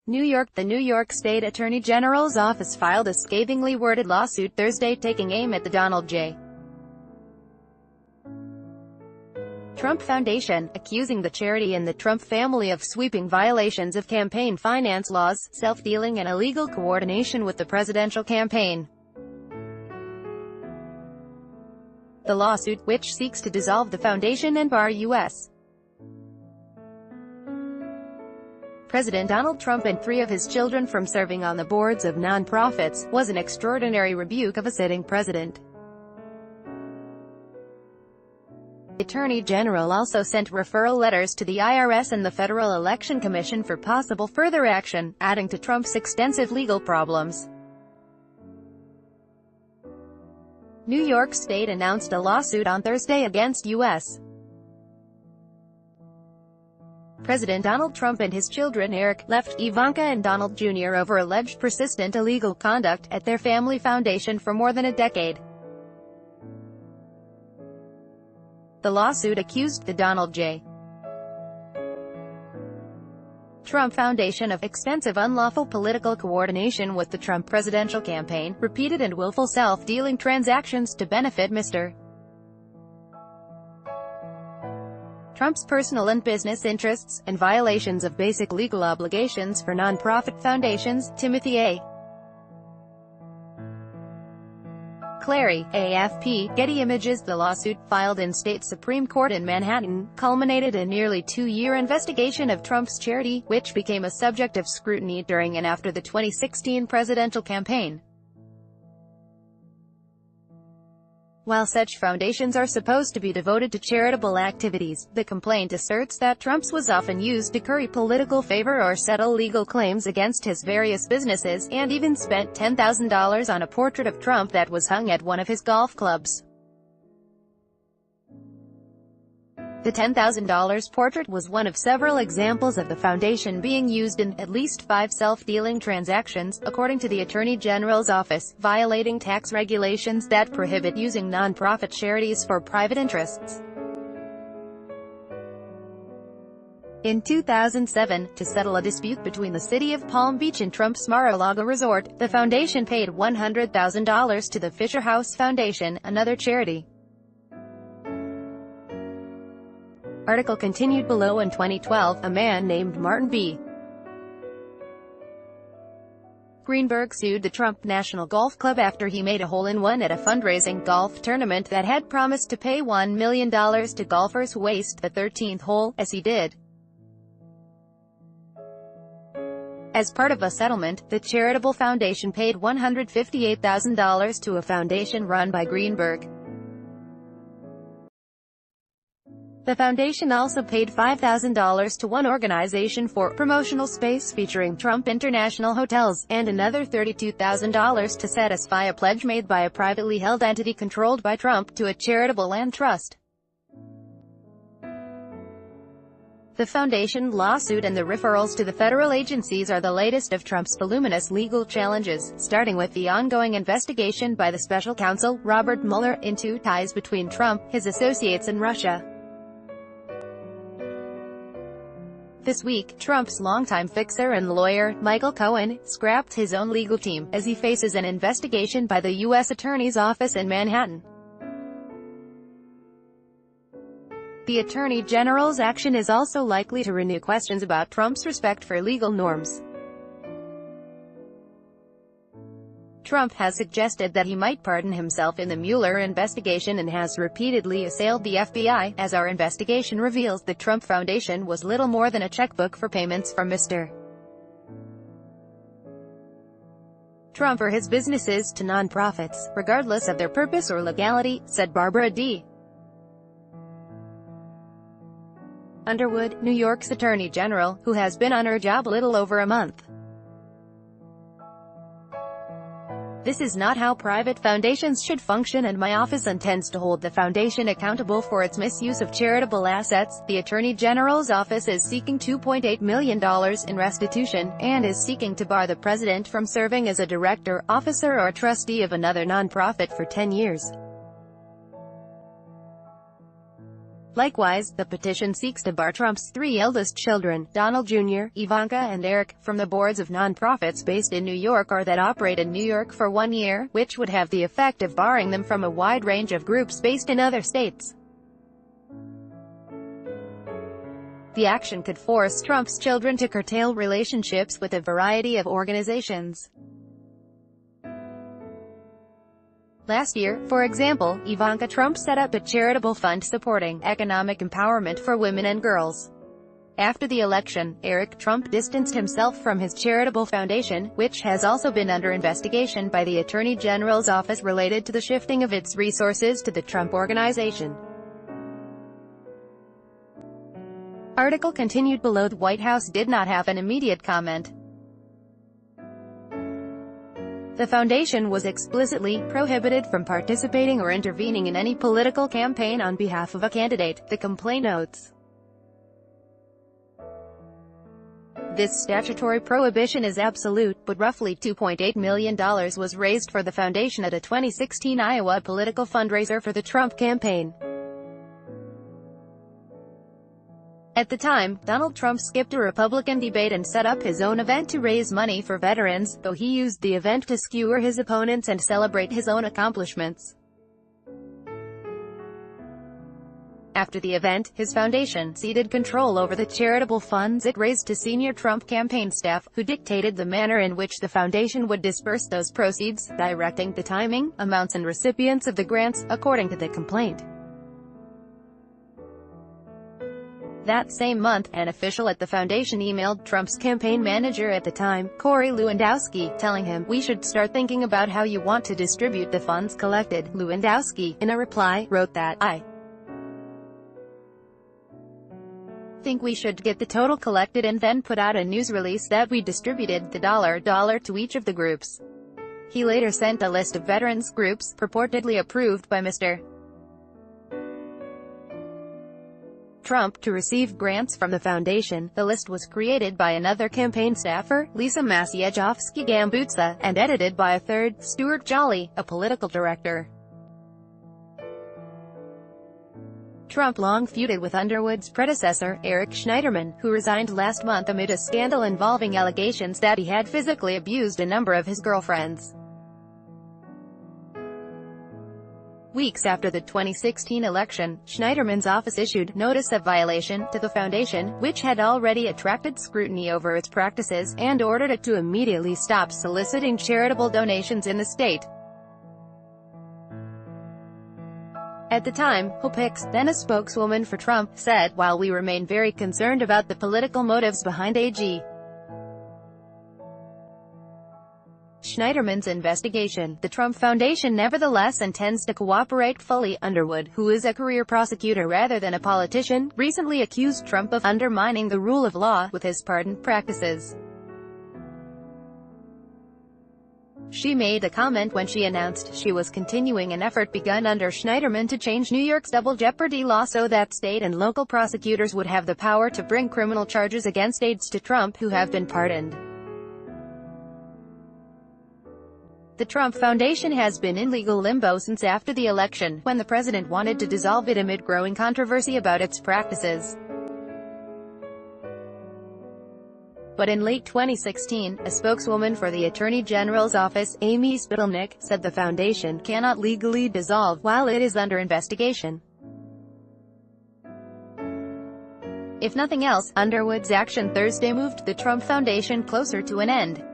New York. The New York State Attorney General's office filed a scathingly worded lawsuit Thursday taking aim at the Donald J. Trump Foundation, accusing the charity and the Trump family of sweeping violations of campaign finance laws, self-dealing and illegal coordination with the presidential campaign. The lawsuit, which seeks to dissolve the foundation and bar U.S. President Donald Trump and 3 of his children from serving on the boards of nonprofits, was an extraordinary rebuke of a sitting president. The Attorney General also sent referral letters to the IRS and the Federal Election Commission for possible further action, adding to Trump's extensive legal problems. New York State announced a lawsuit on Thursday against U.S. President Donald Trump and his children Eric, Left, Ivanka and Donald Jr. over alleged persistent illegal conduct at their family foundation for more than a decade. The lawsuit accused the Donald J. Trump Foundation of extensive unlawful political coordination with the Trump presidential campaign, repeated and willful self-dealing transactions to benefit Mr. Trump's personal and business interests, and violations of basic legal obligations for nonprofit foundations. Timothy A. Clary, AFP, Getty Images. The lawsuit, filed in state Supreme Court in Manhattan, culminated a nearly 2-year investigation of Trump's charity, which became a subject of scrutiny during and after the 2016 presidential campaign. While such foundations are supposed to be devoted to charitable activities, the complaint asserts that Trump's was often used to curry political favor or settle legal claims against his various businesses, and even spent $10,000 on a portrait of Trump that was hung at one of his golf clubs. The $10,000 portrait was one of several examples of the foundation being used in at least 5 self-dealing transactions, according to the Attorney General's office, violating tax regulations that prohibit using nonprofit charities for private interests. In 2007, to settle a dispute between the city of Palm Beach and Trump's Mar-a-Lago resort, the foundation paid $100,000 to the Fisher House Foundation, another charity. Article continued below. In 2012, a man named Martin B. Greenberg sued the Trump National Golf Club after he made a hole-in-one at a fundraising golf tournament that had promised to pay $1 million to golfers who aced the 13th hole, as he did. As part of a settlement, the charitable foundation paid $158,000 to a foundation run by Greenberg. The foundation also paid $5,000 to one organization for promotional space featuring Trump International hotels, and another $32,000 to satisfy a pledge made by a privately held entity controlled by Trump to a charitable land trust. The foundation lawsuit and the referrals to the federal agencies are the latest of Trump's voluminous legal challenges, starting with the ongoing investigation by the special counsel, Robert Mueller, into ties between Trump, his associates and Russia. This week, Trump's longtime fixer and lawyer, Michael Cohen, scrapped his own legal team, as he faces an investigation by the U.S. Attorney's Office in Manhattan. The Attorney General's action is also likely to renew questions about Trump's respect for legal norms. Trump has suggested that he might pardon himself in the Mueller investigation and has repeatedly assailed the FBI, as our investigation reveals the Trump Foundation was little more than a checkbook for payments from Mr. Trump or his businesses to nonprofits, regardless of their purpose or legality, said Barbara D. Underwood, New York's Attorney General, who has been on her job a little over a month. This is not how private foundations should function, and my office intends to hold the foundation accountable for its misuse of charitable assets. The Attorney General's office is seeking $2.8 million in restitution, and is seeking to bar the president from serving as a director, officer or trustee of another nonprofit for 10 years. Likewise, the petition seeks to bar Trump's three eldest children, Donald Jr., Ivanka and Eric, from the boards of nonprofits based in New York or that operate in New York for 1 year, which would have the effect of barring them from a wide range of groups based in other states. The action could force Trump's children to curtail relationships with a variety of organizations. Last year, for example, Ivanka Trump set up a charitable fund supporting economic empowerment for women and girls. After the election, Eric Trump distanced himself from his charitable foundation, which has also been under investigation by the Attorney General's office related to the shifting of its resources to the Trump Organization. Article continued below. The White House did not have an immediate comment. The foundation was explicitly prohibited from participating or intervening in any political campaign on behalf of a candidate, the complaint notes. This statutory prohibition is absolute, but roughly $2.8 million was raised for the foundation at a 2016 Iowa political fundraiser for the Trump campaign. At the time, Donald Trump skipped a Republican debate and set up his own event to raise money for veterans, though he used the event to skewer his opponents and celebrate his own accomplishments. After the event, his foundation ceded control over the charitable funds it raised to senior Trump campaign staff, who dictated the manner in which the foundation would disperse those proceeds, directing the timing, amounts and recipients of the grants, according to the complaint. That same month, an official at the foundation emailed Trump's campaign manager at the time, Corey Lewandowski, telling him, "We should start thinking about how you want to distribute the funds collected." Lewandowski, in a reply, wrote that, "I think we should get the total collected and then put out a news release that we distributed the dollar to each of the groups." He later sent a list of veterans groups, purportedly approved by Mr. Trump, to receive grants from the foundation. The list was created by another campaign staffer, Lisa Masiejowski-Gambutsa, and edited by a third, Stuart Jolly, a political director. Trump long feuded with Underwood's predecessor, Eric Schneiderman, who resigned last month amid a scandal involving allegations that he had physically abused a number of his girlfriends. Weeks after the 2016 election, Schneiderman's office issued notice of violation to the foundation, which had already attracted scrutiny over its practices, and ordered it to immediately stop soliciting charitable donations in the state. At the time, Hopkins, then a spokeswoman for Trump, said, "While we remain very concerned about the political motives behind AG Schneiderman's investigation, the Trump Foundation nevertheless intends to cooperate fully." Underwood, who is a career prosecutor rather than a politician, recently accused Trump of undermining the rule of law with his pardon practices. She made the comment when she announced she was continuing an effort begun under Schneiderman to change New York's double jeopardy law so that state and local prosecutors would have the power to bring criminal charges against aides to Trump who have been pardoned. The Trump Foundation has been in legal limbo since after the election, when the president wanted to dissolve it amid growing controversy about its practices. But in late 2016, a spokeswoman for the Attorney General's office, Amy Spitalnik, said the foundation cannot legally dissolve while it is under investigation. If nothing else, Underwood's action Thursday moved the Trump Foundation closer to an end.